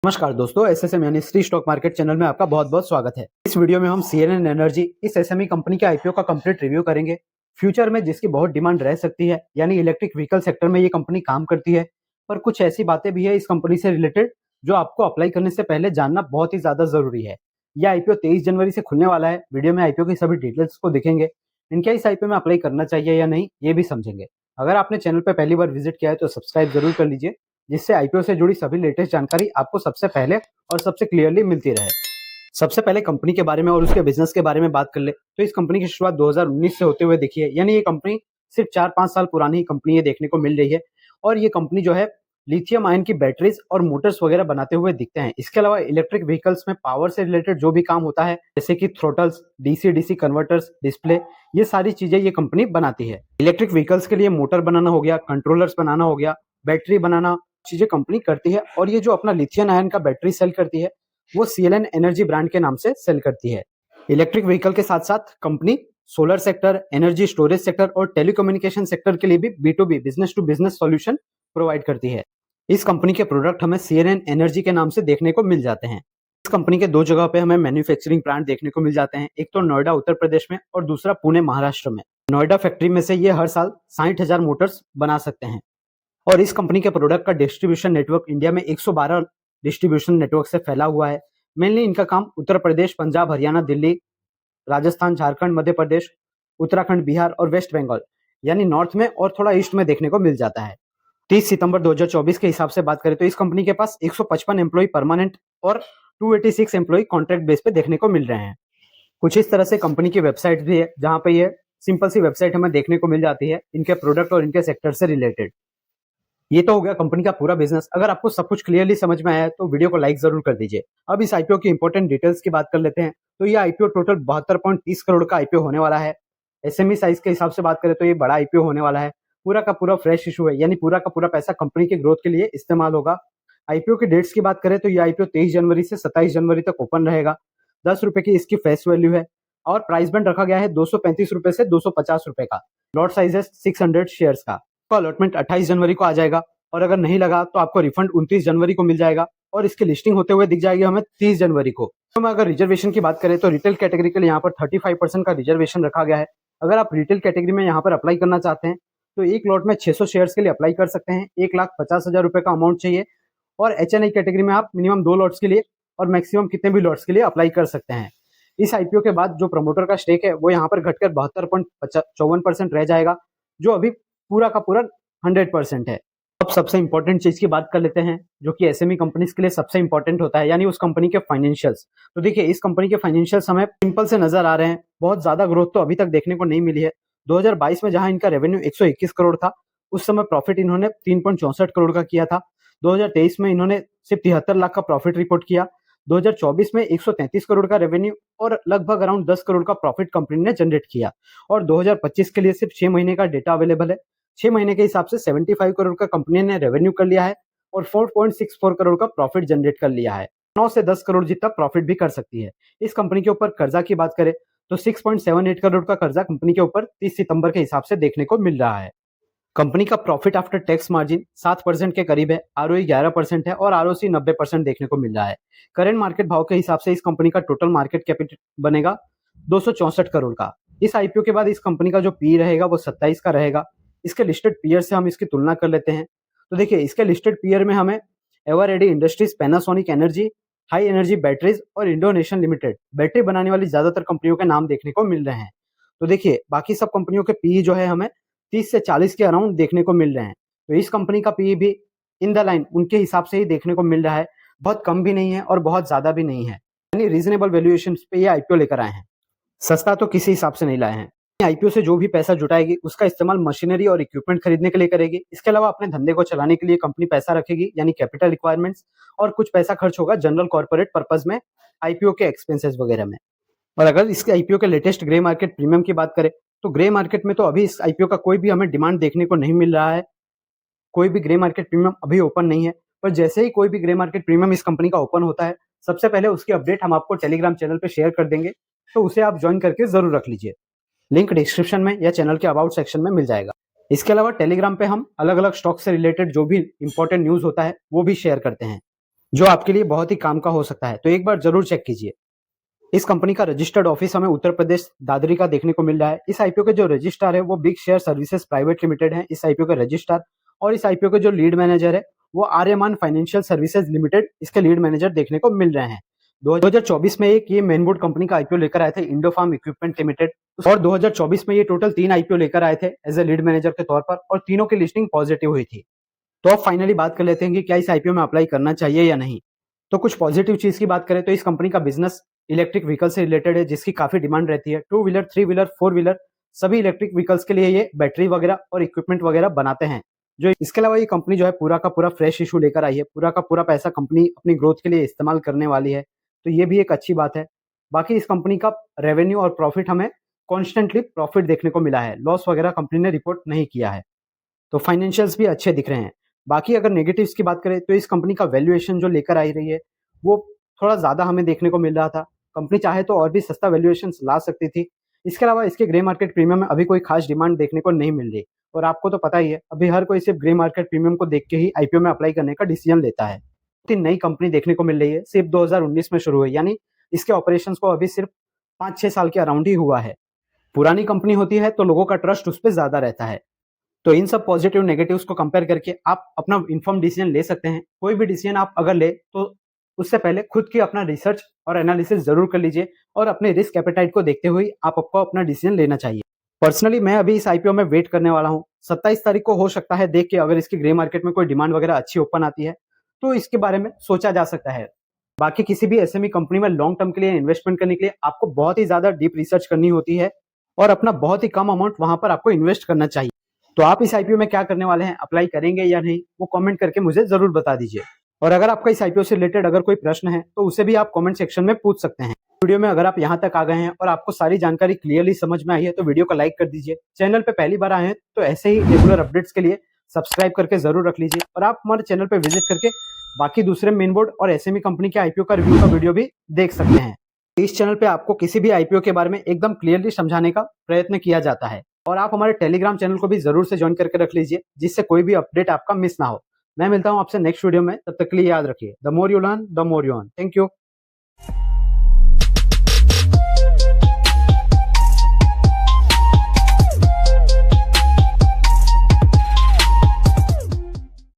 नमस्कार दोस्तों, एसएसएम यानी श्री स्टॉक मार्केट चैनल में आपका बहुत बहुत स्वागत है। इस वीडियो में हम सीएनएन एनर्जी इस एसएमई कंपनी के आईपीओ का कंप्लीट रिव्यू करेंगे। फ्यूचर में जिसकी बहुत डिमांड रह सकती है, यानी इलेक्ट्रिक व्हीकल सेक्टर में ये कंपनी काम करती है। पर कुछ ऐसी बातें भी है इस कंपनी से रिलेटेड जो आपको अप्लाई करने से पहले जानना बहुत ही ज्यादा जरूरी है। यह आईपीओ 23 जनवरी से खुलने वाला है। वीडियो में आईपीओ की सभी डिटेल्स को देखेंगे। इनके इस आईपीओ में अप्लाई करना चाहिए या नहीं, ये भी समझेंगे। अगर आपने चैनल पर पहली बार विजिट किया है तो सब्सक्राइब जरूर कर लीजिए, जिससे आईपीओ से जुड़ी सभी लेटेस्ट जानकारी आपको सबसे पहले और सबसे क्लियरली मिलती रहे। सबसे पहले कंपनी के बारे में और उसके बिजनेस के बारे में बात कर ले तो इस कंपनी की शुरुआत 2019 से होते हुए दिखी है, यानी ये कंपनी सिर्फ 4-5 साल पुरानी ही कंपनी ये देखने को मिल रही है। और ये कंपनी जो है लिथियम आयन की बैटरीज और मोटर्स वगैरह बनाते हुए दिखते हैं। इसके अलावा इलेक्ट्रिक व्हीकल्स में पावर से रिलेटेड जो भी काम होता है, जैसे कि थ्रोटल्स, डीसी डीसी कन्वर्टर्स, डिस्प्ले, ये सारी चीजें ये कंपनी बनाती है। इलेक्ट्रिक व्हीकल्स के लिए मोटर बनाना हो गया, कंट्रोलर्स बनाना हो गया, बैटरी बनाना, चीजें कंपनी करती है। और ये जो अपना लिथियम आयन का बैटरी सेल करती है वो सीएनएन एनर्जी ब्रांड के नाम से सेल करती है। इलेक्ट्रिक व्हीकल के साथ साथ company solar sector, energy storage sector और टेलीकम्युनिकेशन सेक्टर के लिए भी B2B business to business solution provide करती है। इस कंपनी के प्रोडक्ट हमें सीएनएन एनर्जी के नाम से देखने को मिल जाते हैं। इस कंपनी के दो जगह पे हमें मैन्युफैक्चरिंग प्लांट देखने को मिल जाते हैं, एक तो नोएडा उत्तर प्रदेश में और दूसरा पुणे महाराष्ट्र में। नोएडा फैक्ट्री में से ये हर साल 60,000 मोटर्स बना सकते हैं। और इस कंपनी के प्रोडक्ट का डिस्ट्रीब्यूशन नेटवर्क इंडिया में 112 डिस्ट्रीब्यूशन नेटवर्क से फैला हुआ है। मेनली इनका काम उत्तर प्रदेश, पंजाब, हरियाणा, दिल्ली, राजस्थान, झारखंड, मध्य प्रदेश, उत्तराखंड, बिहार और वेस्ट बंगाल यानी नॉर्थ में और थोड़ा ईस्ट में देखने को मिल जाता है। 30 सितंबर 2024 के हिसाब से बात करें तो इस कंपनी के पास 155 एम्प्लॉय परमानेंट और 286 एम्प्लॉय कॉन्ट्रैक्ट बेस पे देखने को मिल रहे हैं। कुछ इस तरह से कंपनी की वेबसाइट भी है, जहां पे ये सिंपल सी वेबसाइट हमें देखने को मिल जाती है इनके प्रोडक्ट और इनके सेक्टर से रिलेटेड। ये तो हो गया कंपनी का पूरा बिजनेस। अगर आपको सब कुछ क्लियरली समझ में आया है तो वीडियो को लाइक जरूर कर दीजिए। अब इस आईपीओ की इंपॉर्टेंट डिटेल्स की बात कर लेते हैं। तो ये आईपीओ टोटल 72.30 करोड़ का आईपीओ होने वाला है। एसएमई साइज के हिसाब से बात करें तो ये बड़ा आईपीओ होने वाला है। पूरा का पूरा फ्रेश इशू है, यानी पूरा का पूरा पैसा कंपनी के ग्रोथ के लिए इस्तेमाल होगा। आईपीओ की डेट्स की बात करें तो ये आईपीओ 23 जनवरी से 27 जनवरी तक ओपन रहेगा। 10 रुपए की इसकी फेस वैल्यू है और प्राइस बैंड रखा गया है 235 रुपए से 250 रुपए का। लॉट साइज है 600 शेयर्स का। अलॉटमेंट 28 जनवरी को आ जाएगा और अगर नहीं लगा तो आपको रिफंड 29 जनवरी को मिल जाएगा और इसकी लिस्टिंग होते हुए दिख जाएगी हमें 30 जनवरी को। तो मैं अगर रिजर्वेशन की बात करें तो रिटेल कैटेगरी के लिए यहाँ पर 35% का रिजर्वेशन रखा गया है। अगर आप रिटेल कैटेगरी में यहाँ पर अप्लाई करना चाहते हैं तो एक लॉट में 600 शेयर्स के लिए अप्लाई कर सकते हैं। 1,50,000 रुपए का अमाउंट चाहिए। और एचएनआई कैटेगरी में आप मिनिमम 2 लॉट्स के लिए और मैक्सिमम कितने भी लॉट्स के लिए अप्लाई कर सकते हैं। इस आईपीओ के बाद जो प्रमोटर का स्टेक है वो यहाँ पर घटकर 72.54% रह जाएगा, जो अभी पूरा का पूरा 100% है। अब सबसे इंपॉर्टेंट चीज की बात कर लेते हैं, जो कि एसएमई कंपनीज के लिए सबसे इंपॉर्टेंट होता है, यानी उस कंपनी के फाइनेंशियल्स। तो देखिए, इस कंपनी के फाइनेंशियल्स हमें सिंपल से नजर आ रहे हैं। बहुत ज्यादा ग्रोथ तो अभी तक देखने को नहीं मिली है। 2022 में जहां इनका रेवेन्यू 121 करोड़ था, उस समय प्रॉफिट इन्होंने 3.64 करोड़ का किया था। 2023 में इन्होंने सिर्फ 73 लाख का प्रॉफिट रिपोर्ट किया। 2024 में 133 करोड़ का रेवेन्यू और लगभग अराउंड 10 करोड़ का प्रॉफिट कंपनी ने जनरेट किया। और 2025 के लिए सिर्फ 6 महीने का डेटा अवेलेबल है। 6 महीने के हिसाब से 75 करोड़ का कंपनी ने रेवेन्यू कर लिया है और 4.64 करोड़ का प्रॉफिट जनरेट कर लिया है। 9 से 10 करोड़ जितना प्रॉफिट भी कर सकती है। इस कंपनी के ऊपर कर्जा की बात करें तो 6.78 करोड़ का कर्जा कंपनी के ऊपर 30 सितंबर के हिसाब से देखने को मिल रहा है। कंपनी का प्रॉफिट आफ्टर टैक्स मार्जिन 7% के करीब है, आरओई 11% है और आरओसी 90% देखने को मिल रहा है। करेंट मार्केट भाव के हिसाब से इस कंपनी का टोटल मार्केट कैपिटल बनेगा 264 करोड़ का। इस आईपीओ के बाद इस कंपनी का जो पी रहेगा वो 27 का रहेगा। इसके लिस्टेड पीयर से हम इसकी तुलना कर लेते हैं। तो देखिए, इसके लिस्टेड पीयर में हमें Eveready industries, Panasonic energy, high energy batteries और इंडोनेशियन लिमिटेड बैटरी बनाने वाली ज्यादातर कंपनियों के नाम देखने को मिल रहे हैं। तो देखिए, बाकी सब कंपनियों के पी जो है हमें 30 से 40 के अराउंड देखने को मिल रहे हैं। तो इस कंपनी का पी भी इन द लाइन उनके हिसाब से ही देखने को मिल रहा है। बहुत कम भी नहीं है और बहुत ज्यादा भी नहीं है, यानी रीजनेबल वैल्यूएशन पे ये आईपीओ लेकर आए हैं। सस्ता तो किसी हिसाब से नहीं लाए हैं। आईपीओ से जो भी पैसा जुटाएगी उसका इस्तेमाल मशीनरी और इक्विपमेंट खरीदने के लिए करेगी। इसके अलावा अपने धंधे को चलाने के लिए कंपनी पैसा रखेगी, यानी कैपिटल रिक्वायरमेंट्स, और कुछ पैसा खर्च होगा जनरल कॉर्पोरेट पर्पज में, आईपीओ के एक्सपेंसेस वगैरह में। और अगर इसके आईपीओ के लेटेस्ट ग्रे मार्केट प्रीमियम की बात करें तो ग्रे मार्केट में तो अभी इस आईपीओ का कोई भी हमें डिमांड देखने को नहीं मिल रहा है। कोई भी ग्रे मार्केट प्रीमियम अभी ओपन नहीं है। पर जैसे ही कोई भी ग्रे मार्केट प्रीमियम इस कंपनी का ओपन होता है, सबसे पहले उसकी अपडेट हम आपको टेलीग्राम चैनल पे शेयर कर देंगे, तो उसे आप ज्वाइन करके जरूर रख लीजिए। लिंक डिस्क्रिप्शन में या चैनल के अबाउट सेक्शन में मिल जाएगा। इसके अलावा टेलीग्राम पे हम अलग अलग स्टॉक से रिलेटेड जो भी इंपॉर्टेंट न्यूज होता है वो भी शेयर करते हैं। जो आपके लिए बहुत ही काम का हो सकता है, तो एक बार जरूर चेक कीजिए। इस कंपनी का रजिस्टर्ड ऑफिस हमें उत्तर प्रदेश दादरी का देखने को मिल रहा है। इस आईपीओ के जो रजिस्ट्रार है वो big share services private limited है, इस आईपीओ के रजिस्ट्रार। और इस आईपीओ के जो लीड मैनेजर है वो आर्यमान फाइनेंशियल सर्विसेज लिमिटेड इसके लीड मैनेजर देखने को मिल रहे हैं। 2024 में एक ये मेनबोर्ड कंपनी का आईपीओ लेकर आए थे इंडो फार्म इक्विपमेंट लिमिटेड, और 2024 में ये टोटल 3 आईपीओ लेकर आए थे एज ए लीड मैनेजर के तौर पर, और तीनों की लिस्टिंग पॉजिटिव हुई थी। तो अब फाइनली बात कर लेते हैं कि क्या इस आईपीओ में अप्लाई करना चाहिए या नहीं। तो कुछ पॉजिटिव चीज की बात करें तो इस कंपनी का बिजनेस इलेक्ट्रिक व्हीकल से रिलेटेड है, जिसकी काफी डिमांड रहती है। Two wheeler, three wheeler, four wheeler, सभी इलेक्ट्रिक व्हीकल्स के लिए ये बैटरी वगैरह और इक्विपमेंट वगैरह बनाते हैं। जो इसके अलावा ये कंपनी जो है पूरा का पूरा फ्रेश इशू लेकर आई है, पूरा का पूरा पैसा कंपनी अपनी ग्रोथ के लिए इस्तेमाल करने वाली है, तो ये भी एक अच्छी बात है। बाकी इस कंपनी का रेवेन्यू और प्रॉफिट हमें कॉन्स्टेंटली प्रॉफिट देखने को मिला है, लॉस वगैरह कंपनी ने रिपोर्ट नहीं किया है, तो फाइनेंशियल्स भी अच्छे दिख रहे हैं। बाकी अगर नेगेटिव्स की बात करें तो इस कंपनी का वैल्यूएशन जो लेकर आई रही है वो थोड़ा ज़्यादा हमें देखने को मिल रहा था। कंपनी चाहे तो और भी सस्ता वैल्यूएशन ला सकती थी। इसके अलावा इसके ग्रे मार्केट प्रीमियम में अभी कोई खास डिमांड देखने को नहीं मिल रही, और आपको तो पता ही है अभी हर कोई सिर्फ ग्रे मार्केट प्रीमियम को देख के ही आईपीओ में अप्लाई करने का डिसीजन लेता है। तीन नई कंपनी देखने को मिल रही है, सिर्फ 2019 में शुरू हुई, यानी इसके ऑपरेशन को अभी सिर्फ 5-6 साल के अराउंड ही हुआ है। पुरानी कंपनी होती है तो लोगों का ट्रस्ट उस पर ज्यादा रहता है। तो इन सब पॉजिटिव नेगेटिव्स को कंपेयर करके आप अपना इन्फॉर्म डिसीजन ले सकते हैं। कोई भी डिसीजन आप अगर ले तो उससे पहले खुद की अपना रिसर्च और एनालिसिस जरूर कर लीजिए, और अपने रिस्क एपेटाइट को देखते हुए आपको अपना डिसीजन लेना चाहिए। पर्सनली मैं अभी इस आईपीओ में वेट करने वाला हूँ। 27 तारीख को हो सकता है देख के, अगर इसकी ग्रे मार्केट में कोई डिमांड वगैरह अच्छी ओपन आती है तो इसके बारे में सोचा जा सकता है। बाकी किसी भी एसएमई कंपनी में लॉन्ग टर्म के लिए इन्वेस्टमेंट करने के लिए आपको बहुत ही ज्यादा डीप रिसर्च करनी होती है, और अपना बहुत ही कम अमाउंट वहां पर आपको इन्वेस्ट करना चाहिए। तो आप इस आईपीओ में क्या करने वाले हैं, अप्लाई करेंगे या नहीं, वो कमेंट करके मुझे जरूर बता दीजिए। और अगर आपका इस आईपीओ से रिलेटेड अगर कोई प्रश्न है तो उसे भी आप कमेंट सेक्शन में पूछ सकते हैं। वीडियो में अगर आप यहाँ तक आ गए हैं और आपको सारी जानकारी क्लियरली समझ में आई है तो वीडियो को लाइक कर दीजिए। चैनल पे पहली बार आए हैं तो ऐसे ही रेगुलर अपडेट्स के लिए सब्सक्राइब करके जरूर रख लीजिए, और आप हमारे चैनल पे विजिट करके बाकी दूसरे मेन बोर्ड और एसएमई कंपनी के आईपीओ का रिव्यू का वीडियो भी देख सकते हैं। इस चैनल पे आपको किसी भी आईपीओ के बारे में एकदम क्लियरली समझाने का प्रयत्न किया जाता है। और आप हमारे टेलीग्राम चैनल को भी जरूर से ज्वाइन करके रख लीजिए, जिससे कोई भी अपडेट आपका मिस ना हो। मैं मिलता हूं आपसे नेक्स्ट वीडियो में, तब तक के लिए याद रखिए, the more you learn the more you earn. Thank you.